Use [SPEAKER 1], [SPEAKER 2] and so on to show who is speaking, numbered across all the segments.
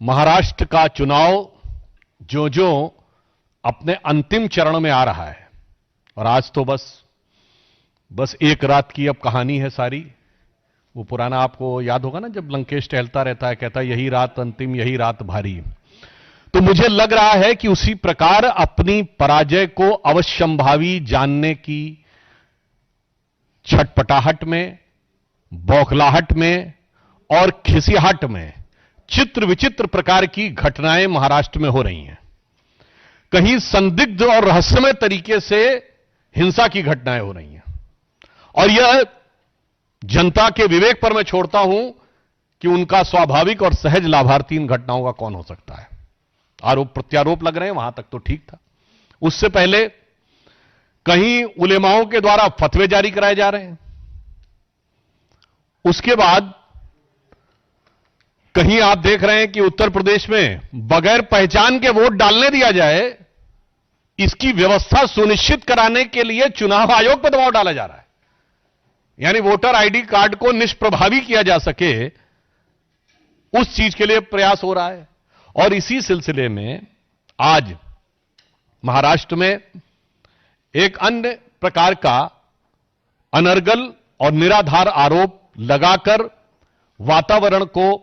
[SPEAKER 1] महाराष्ट्र का चुनाव जो जो अपने अंतिम चरण में आ रहा है और आज तो बस एक रात की अब कहानी है सारी। वो पुराना आपको याद होगा ना, जब लंकेश टहलता रहता है, कहता है यही रात अंतिम, यही रात भारी। तो मुझे लग रहा है कि उसी प्रकार अपनी पराजय को अवश्यंभावी जानने की छटपटाहट में, बौखलाहट में और खिसियाहट में चित्र विचित्र प्रकार की घटनाएं महाराष्ट्र में हो रही हैं। कहीं संदिग्ध और रहस्यमय तरीके से हिंसा की घटनाएं हो रही हैं और यह जनता के विवेक पर मैं छोड़ता हूं कि उनका स्वाभाविक और सहज लाभार्थी इन घटनाओं का कौन हो सकता है। आरोप प्रत्यारोप लग रहे हैं, वहां तक तो ठीक था। उससे पहले कहीं उलेमाओं के द्वारा फतवे जारी कराए जा रहे हैं, उसके बाद कहीं आप देख रहे हैं कि उत्तर प्रदेश में बगैर पहचान के वोट डालने दिया जाए, इसकी व्यवस्था सुनिश्चित कराने के लिए चुनाव आयोग पर दबाव डाला जा रहा है। यानी वोटर आईडी कार्ड को निष्प्रभावी किया जा सके, उस चीज के लिए प्रयास हो रहा है। और इसी सिलसिले में आज महाराष्ट्र में एक अन्य प्रकार का अनर्गल और निराधार आरोप लगाकर वातावरण को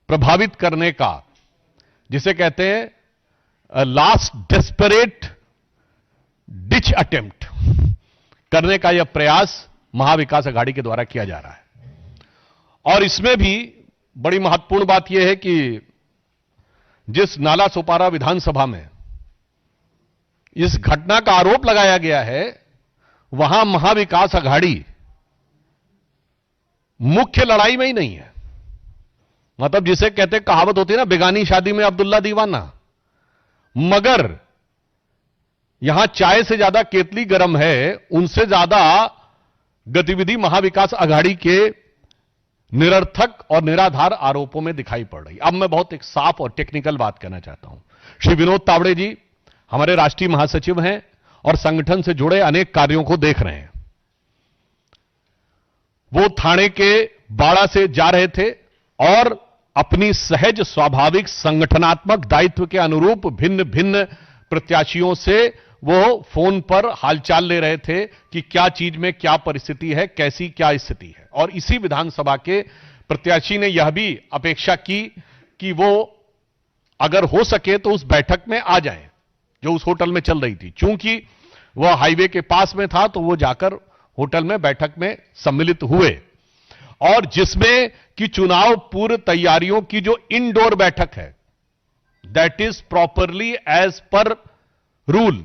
[SPEAKER 1] प्रभावित करने का, जिसे कहते हैं लास्ट डेस्परेट डिच अटेम्प्ट करने का यह प्रयास महाविकास अघाड़ी के द्वारा किया जा रहा है। और इसमें भी बड़ी महत्वपूर्ण बात यह है कि जिस नाला सोपारा विधानसभा में इस घटना का आरोप लगाया गया है, वहां महाविकास अघाड़ी मुख्य लड़ाई में ही नहीं है। मतलब जिसे कहते कहावत होती है ना, बेगानी शादी में अब्दुल्ला दीवाना। मगर यहां चाय से ज्यादा केतली गर्म है, उनसे ज्यादा गतिविधि महाविकास अघाड़ी के निरर्थक और निराधार आरोपों में दिखाई पड़ रही। अब मैं बहुत एक साफ और टेक्निकल बात कहना चाहता हूं। श्री विनोद तावड़े जी हमारे राष्ट्रीय महासचिव हैं और संगठन से जुड़े अनेक कार्यों को देख रहे हैं। वो थाने के बाड़ा से जा रहे थे और अपनी सहज स्वाभाविक संगठनात्मक दायित्व के अनुरूप भिन्न भिन्न प्रत्याशियों से वो फोन पर हालचाल ले रहे थे कि क्या चीज में क्या परिस्थिति है, कैसी क्या स्थिति है। और इसी विधानसभा के प्रत्याशी ने यह भी अपेक्षा की कि वो अगर हो सके तो उस बैठक में आ जाएं जो उस होटल में चल रही थी। चूंकि वह हाईवे के पास में था तो वो जाकर होटल में बैठक में सम्मिलित हुए, और जिसमें कि चुनाव पूर्व तैयारियों की जो इंडोर बैठक है, that is properly as per rule,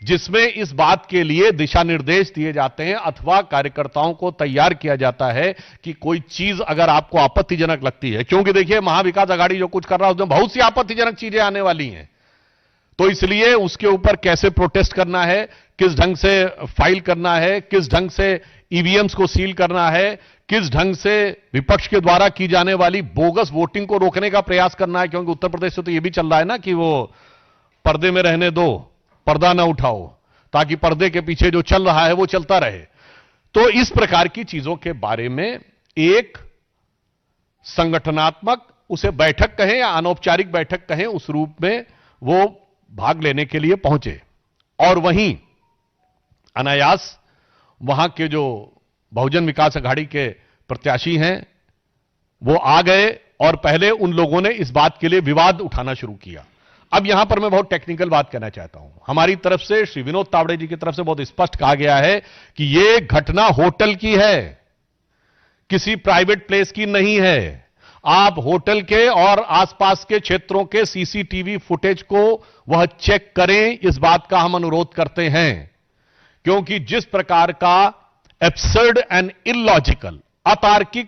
[SPEAKER 1] जिसमें इस बात के लिए दिशा निर्देश दिए जाते हैं अथवा कार्यकर्ताओं को तैयार किया जाता है कि कोई चीज अगर आपको आपत्तिजनक लगती है, क्योंकि देखिए महाविकास अघाड़ी जो कुछ कर रहा है उसमें बहुत सी आपत्तिजनक चीजें आने वाली हैं, तो इसलिए उसके ऊपर कैसे प्रोटेस्ट करना है, किस ढंग से फाइल करना है, किस ढंग से ईवीएम्स को सील करना है, किस ढंग से विपक्ष के द्वारा की जाने वाली बोगस वोटिंग को रोकने का प्रयास करना है। क्योंकि उत्तर प्रदेश से तो यह भी चल रहा है ना कि वो पर्दे में रहने दो, पर्दा ना उठाओ, ताकि पर्दे के पीछे जो चल रहा है वो चलता रहे। तो इस प्रकार की चीजों के बारे में एक संगठनात्मक, उसे बैठक कहें या अनौपचारिक बैठक कहें, उस रूप में वो भाग लेने के लिए पहुंचे। और वहीं अनायास वहां के जो बहुजन विकास अघाड़ी के प्रत्याशी हैं वो आ गए और पहले उन लोगों ने इस बात के लिए विवाद उठाना शुरू किया। अब यहां पर मैं बहुत टेक्निकल बात कहना चाहता हूं। हमारी तरफ से, श्री विनोद तावड़े जी की तरफ से बहुत स्पष्ट कहा गया है कि यह घटना होटल की है, किसी प्राइवेट प्लेस की नहीं है। आप होटल के और आसपास के क्षेत्रों के सीसीटीवी फुटेज को वह चेक करें, इस बात का हम अनुरोध करते हैं। क्योंकि जिस प्रकार का एब्सर्ड एंड इलॉजिकल, अतार्किक,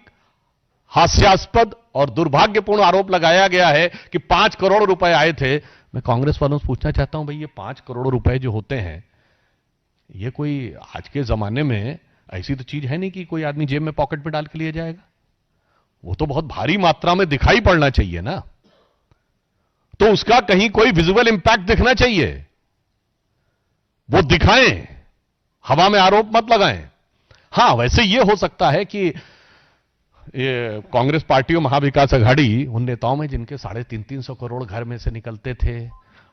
[SPEAKER 1] हास्यास्पद और दुर्भाग्यपूर्ण आरोप लगाया गया है कि 5 करोड़ रुपए आए थे, मैं कांग्रेस वालों से पूछना चाहता हूं, भाई ये 5 करोड़ रुपए जो होते हैं, ये कोई आज के जमाने में ऐसी तो चीज है नहीं कि कोई आदमी जेब में पॉकेट में डाल के लिए जाएगा। वो तो बहुत भारी मात्रा में दिखाई पड़ना चाहिए ना, तो उसका कहीं कोई विजुअल इंपैक्ट दिखना चाहिए, वो दिखाएं, हवा में आरोप मत लगाएं। हां, वैसे यह हो सकता है कि ये कांग्रेस पार्टी और महाविकास अघाड़ी उन नेताओं में जिनके 350 करोड़ घर में से निकलते थे,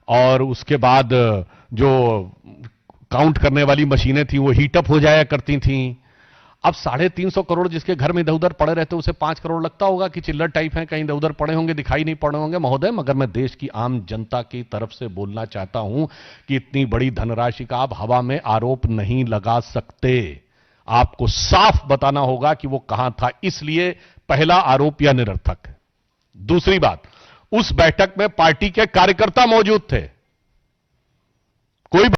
[SPEAKER 1] और उसके बाद जो काउंट करने वाली मशीनें थी वो हीटअप हो जाया करती थी। अब 350 करोड़ जिसके घर में इधर उधर पड़े रहते, उसे 5 करोड़ लगता होगा कि चिल्लर टाइप हैं, कहीं इधर उधर पड़े होंगे, दिखाई नहीं पड़े होंगे। महोदय, मगर मैं देश की आम जनता की तरफ से बोलना चाहता हूं कि इतनी बड़ी धनराशि का आप हवा में आरोप नहीं लगा सकते। आपको साफ बताना होगा कि वो कहां था, इसलिए पहला आरोप यह निरर्थक है। दूसरी बात, उस बैठक में पार्टी के कार्यकर्ता मौजूद थे, कोई